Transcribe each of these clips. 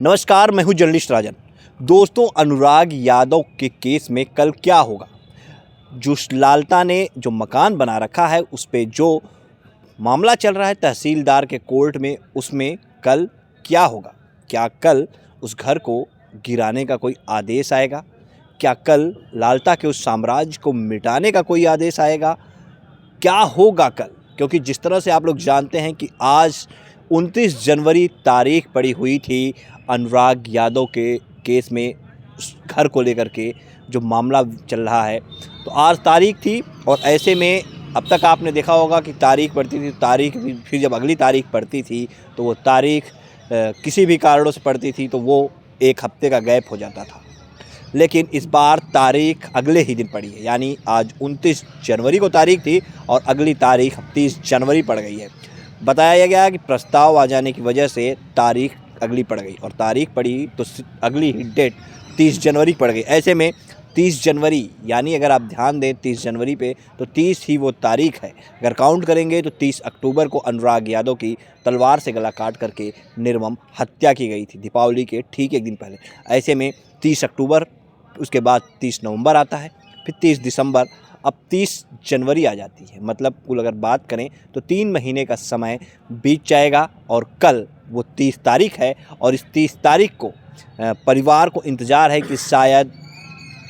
नमस्कार, मैं हूं जर्नलिस्ट राजन। दोस्तों, अनुराग यादव के केस में कल क्या होगा? जो लालता ने जो मकान बना रखा है उस पे जो मामला चल रहा है तहसीलदार के कोर्ट में, उसमें कल क्या होगा? क्या कल उस घर को गिराने का कोई आदेश आएगा? क्या कल लालता के उस साम्राज्य को मिटाने का कोई आदेश आएगा? क्या होगा कल? क्योंकि जिस तरह से आप लोग जानते हैं कि आज 29 जनवरी तारीख पड़ी हुई थी अनुराग यादव के केस में, उस घर को लेकर के जो मामला चल रहा है, तो आज तारीख थी। और ऐसे में अब तक आपने देखा होगा कि तारीख पड़ती थी, तारीख फिर जब अगली तारीख पड़ती थी तो वो तारीख किसी भी कारणों से पड़ती थी तो वो एक हफ्ते का गैप हो जाता था। लेकिन इस बार तारीख अगले ही दिन पड़ी है, यानी आज 29 जनवरी को तारीख थी और अगली तारीख 30 जनवरी पड़ गई है। बताया गया कि प्रस्ताव आ जाने की वजह से तारीख अगली पड़ गई और तारीख पड़ी तो अगली ही डेट 30 जनवरी पड़ गई। ऐसे में 30 जनवरी, यानी अगर आप ध्यान दें 30 जनवरी पे, तो 30 ही वो तारीख है। अगर काउंट करेंगे तो 30 अक्टूबर को अनुराग यादव की तलवार से गला काट करके निर्मम हत्या की गई थी, दीपावली के ठीक एक दिन पहले। ऐसे में 30 अक्टूबर, उसके बाद 30 नवंबर आता है, फिर 30 दिसंबर, अब 30 जनवरी आ जाती है। मतलब कुल अगर बात करें तो 3 महीने का समय बीत जाएगा और कल वो 30 तारीख है। और इस 30 तारीख को परिवार को इंतज़ार है कि शायद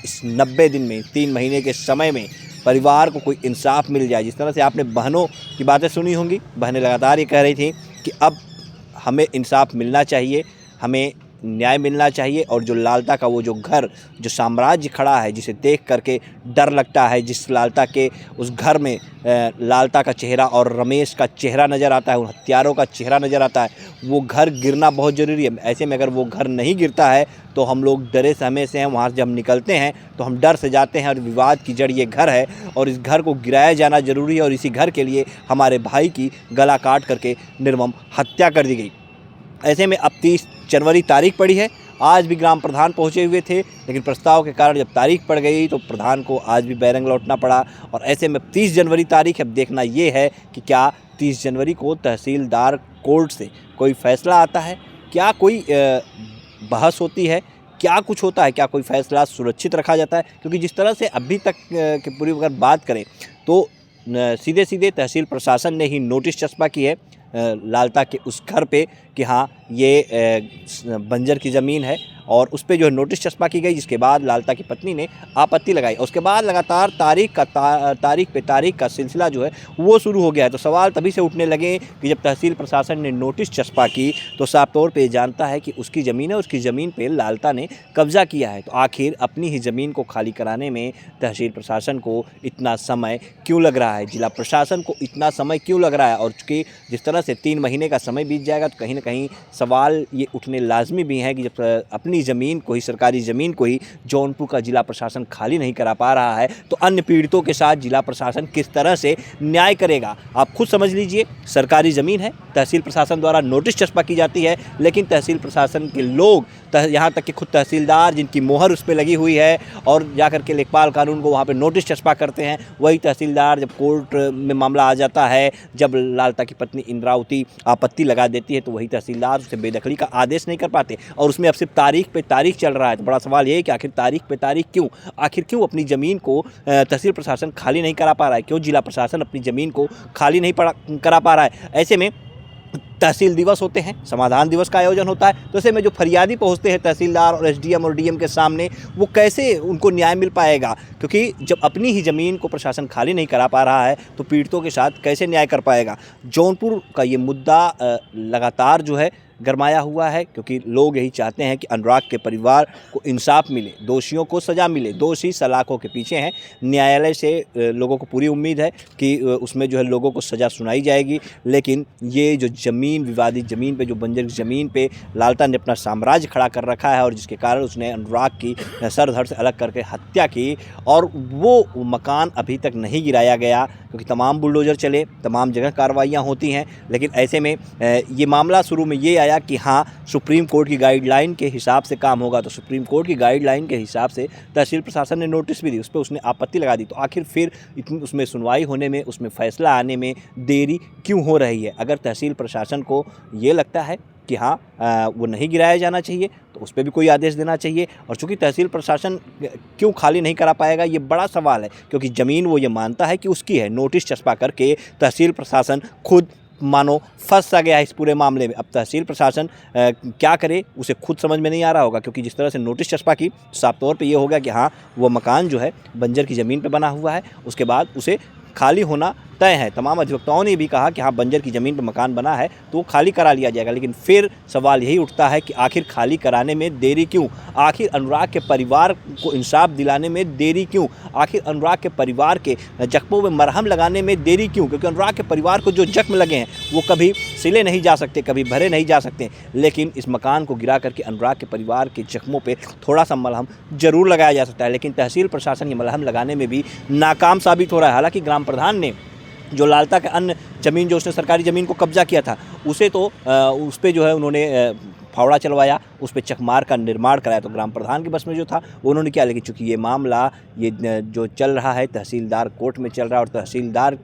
इस 90 दिन में, 3 महीने के समय में परिवार को कोई इंसाफ मिल जाए। जिस तरह से आपने बहनों की बातें सुनी होंगी, बहनें लगातार ये कह रही थी कि अब हमें इंसाफ मिलना चाहिए, हमें न्याय मिलना चाहिए। और जो लालता का वो जो घर, जो साम्राज्य खड़ा है, जिसे देख करके डर लगता है, जिस लालता के उस घर में लालता का चेहरा और रमेश का चेहरा नज़र आता है, उन हत्यारों का चेहरा नज़र आता है, वो घर गिरना बहुत ज़रूरी है। ऐसे में अगर वो घर नहीं गिरता है तो हम लोग डरे सहमे से हैं। वहाँ से जब हम निकलते हैं तो हम डर से जाते हैं और विवाद की जड़ ये घर है और इस घर को गिराया जाना ज़रूरी है। और इसी घर के लिए हमारे भाई की गला काट करके निर्मम हत्या कर दी गई। ऐसे में अब 30 जनवरी तारीख पड़ी है। आज भी ग्राम प्रधान पहुंचे हुए थे, लेकिन प्रस्ताव के कारण जब तारीख पड़ गई तो प्रधान को आज भी बैरंग लौटना पड़ा। और ऐसे में 30 जनवरी तारीख, अब देखना ये है कि क्या 30 जनवरी को तहसीलदार कोर्ट से कोई फ़ैसला आता है, क्या कोई बहस होती है, क्या कुछ होता है, क्या कोई फ़ैसला सुरक्षित रखा जाता है। क्योंकि जिस तरह से अभी तक की पूरी अगर बात करें तो सीधे सीधे तहसील प्रशासन ने ही नोटिस चस्पा की है लालता के उस घर पे कि हाँ ये बंजर की ज़मीन है, और उस पे जो है नोटिस चस्पा की गई, जिसके बाद लालता की पत्नी ने आपत्ति लगाई। उसके बाद लगातार तारीख पे तारीख का सिलसिला जो है वो शुरू हो गया है। तो सवाल तभी से उठने लगे कि जब तहसील प्रशासन ने नोटिस चस्पा की तो साफ तौर पे जानता है कि उसकी ज़मीन है, उसकी ज़मीन पे लालता ने कब्जा किया है। तो आखिर अपनी ही ज़मीन को खाली कराने में तहसील प्रशासन को इतना समय क्यों लग रहा है, जिला प्रशासन को इतना समय क्यों लग रहा है? और चूँकि जिस तरह से 3 महीने का समय बीत जाएगा तो कहीं ना कहीं सवाल ये उठने लाजमी भी है कि जब अपनी ज़मीन को ही, सरकारी ज़मीन को ही जौनपुर का जिला प्रशासन खाली नहीं करा पा रहा है तो अन्य पीड़ितों के साथ जिला प्रशासन किस तरह से न्याय करेगा? आप खुद समझ लीजिए। सरकारी ज़मीन है, तहसील प्रशासन द्वारा नोटिस चस्पा की जाती है, लेकिन तहसील प्रशासन के लोग, यहाँ तक कि खुद तहसीलदार जिनकी मोहर उस पर लगी हुई है और जाकर के लेखपाल कानून को वहाँ पर नोटिस चस्पा करते हैं, वही तहसीलदार जब कोर्ट में मामला आ जाता है, जब लालता की पत्नी इंद्रावती आपत्ति लगा देती है तो वही तहसीलदार उसे बेदखली का आदेश नहीं कर पाते। और उसमें अब सिर्फ तारीख पे तारीख चल रहा है। तो बड़ा सवाल ये है कि आखिर तारीख पे तारीख क्यों? आखिर क्यों अपनी ज़मीन को तहसील प्रशासन खाली नहीं करा पा रहा है? क्यों जिला प्रशासन अपनी ज़मीन को खाली नहीं करा पा रहा है? ऐसे में तहसील दिवस होते हैं, समाधान दिवस का आयोजन होता है, तो ऐसे में जो फरियादी पहुंचते हैं तहसीलदार और एसडीएम और डीएम के सामने, वो कैसे उनको न्याय मिल पाएगा? क्योंकि जब अपनी ही ज़मीन को प्रशासन खाली नहीं करा पा रहा है तो पीड़ितों के साथ कैसे न्याय कर पाएगा? जौनपुर का ये मुद्दा लगातार जो है गरमाया हुआ है, क्योंकि लोग यही चाहते हैं कि अनुराग के परिवार को इंसाफ मिले, दोषियों को सज़ा मिले। दोषी सलाखों के पीछे हैं। न्यायालय से लोगों को पूरी उम्मीद है कि उसमें जो है लोगों को सज़ा सुनाई जाएगी। लेकिन ये जो ज़मीन, विवादित ज़मीन पे, जो बंजर ज़मीन पे लालता ने अपना साम्राज्य खड़ा कर रखा है और जिसके कारण उसने अनुराग की सर धड़ से अलग करके हत्या की, और वो मकान अभी तक नहीं गिराया गया क्योंकि तमाम बुलडोज़र चले, तमाम जगह कार्रवाइयाँ होती हैं। लेकिन ऐसे में ये मामला शुरू में ये आया बताया कि हाँ सुप्रीम कोर्ट की गाइडलाइन के हिसाब से काम होगा। तो सुप्रीम कोर्ट की गाइडलाइन के हिसाब से तहसील प्रशासन ने नोटिस भी दी, उस पर उसने आपत्ति लगा दी। तो आखिर फिर इतनी उसमें सुनवाई होने में, उसमें फैसला आने में देरी क्यों हो रही है? अगर तहसील प्रशासन को ये लगता है कि हाँ वो नहीं गिराया जाना चाहिए तो उस पर भी कोई आदेश देना चाहिए। और चूंकि तहसील प्रशासन क्यों खाली नहीं करा पाएगा, ये बड़ा सवाल है, क्योंकि ज़मीन वो ये मानता है कि उसकी है। नोटिस चस्पा करके तहसील प्रशासन खुद मानो फंस सा गया है इस पूरे मामले में। अब तहसील प्रशासन क्या करे उसे खुद समझ में नहीं आ रहा होगा, क्योंकि जिस तरह से नोटिस चस्पा की साफ तौर पे ये हो गया कि हाँ वो मकान जो है बंजर की ज़मीन पे बना हुआ है, उसके बाद उसे खाली होना तय है। तमाम अधिवक्ताओं ने भी कहा कि हाँ बंजर की ज़मीन पर मकान बना है तो वो खाली करा लिया जाएगा। लेकिन फिर सवाल यही उठता है कि आखिर खाली कराने में देरी क्यों? आखिर अनुराग के परिवार को इंसाफ दिलाने में देरी क्यों? आखिर अनुराग के परिवार के जख्मों में मरहम लगाने में देरी क्यों? क्योंकि अनुराग के परिवार को जो जख्म लगे हैं वो कभी सिले नहीं जा सकते, कभी भरे नहीं जा सकते। लेकिन इस मकान को गिरा करके अनुराग के परिवार के जख्मों पर थोड़ा सा मलहम ज़रूर लगाया जा सकता है। लेकिन तहसील प्रशासन ये मलहम लगाने में भी नाकाम साबित हो रहा है। हालाँकि ग्राम प्रधान ने जो लालता का अन्य ज़मीन, जो उसने सरकारी ज़मीन को कब्जा किया था, उसे तो उस पर जो है उन्होंने फावड़ा चलवाया, उस पर चकमार का निर्माण कराया। तो ग्राम प्रधान के बस में जो था वो उन्होंने किया। लेकिन चूँकि ये मामला ये जो चल रहा है तहसीलदार कोर्ट में चल रहा है और तहसीलदार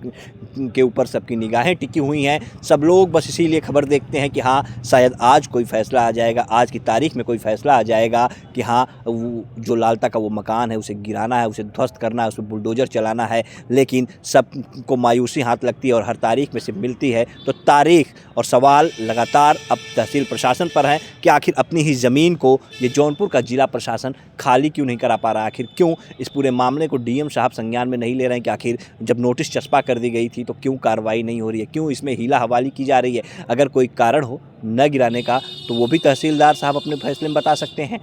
के ऊपर सबकी निगाहें टिकी हुई हैं, सब लोग बस इसीलिए खबर देखते हैं कि हाँ शायद आज कोई फ़ैसला आ जाएगा, आज की तारीख में कोई फ़ैसला आ जाएगा कि हाँ जो लालता का वो मकान है उसे गिराना है, उसे ध्वस्त करना है, उसमें बुलडोज़र चलाना है। लेकिन सबको मायूसी हाथ लगती है और हर तारीख में से मिलती है। तो तारीख और सवाल लगातार अब तहसील प्रशासन पर है कि आखिर अपनी ही ज़मीन को ये जौनपुर का जिला प्रशासन खाली क्यों नहीं करा पा रहा? आखिर क्यों इस पूरे मामले को डीएम साहब संज्ञान में नहीं ले रहे हैं कि आखिर जब नोटिस चस्पा कर दी गई थी तो क्यों कार्रवाई नहीं हो रही है? क्यों इसमें हीला हवाली की जा रही है? अगर कोई कारण हो न गिराने का तो वो भी तहसीलदार साहब अपने फैसले में बता सकते हैं।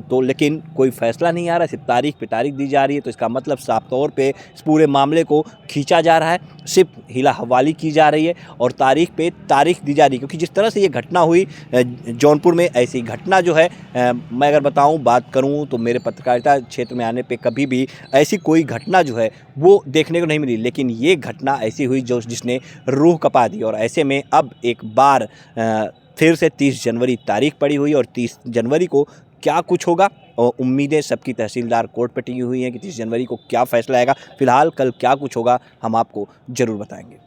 तो लेकिन कोई फ़ैसला नहीं आ रहा है, सिर्फ तारीख पे तारीख दी जा रही है। तो इसका मतलब साफ तौर पे इस पूरे मामले को खींचा जा रहा है, सिर्फ हीला हवाली की जा रही है और तारीख पे तारीख दी जा रही है। क्योंकि जिस तरह से ये घटना हुई जौनपुर में, ऐसी घटना जो है मैं अगर बताऊं, बात करूं तो मेरे पत्रकारिता क्षेत्र में आने पे कभी भी ऐसी कोई घटना जो है वो देखने को नहीं मिली। लेकिन ये घटना ऐसी हुई जो जिसने रूह कपा दी। और ऐसे में अब एक बार फिर से 30 जनवरी तारीख पड़ी हुई और 30 जनवरी को क्या कुछ होगा, और उम्मीदें सबकी तहसीलदार कोर्ट पर टिकी हुई हैं कि 30 जनवरी को क्या फ़ैसला आएगा। फ़िलहाल कल क्या कुछ होगा हम आपको ज़रूर बताएंगे।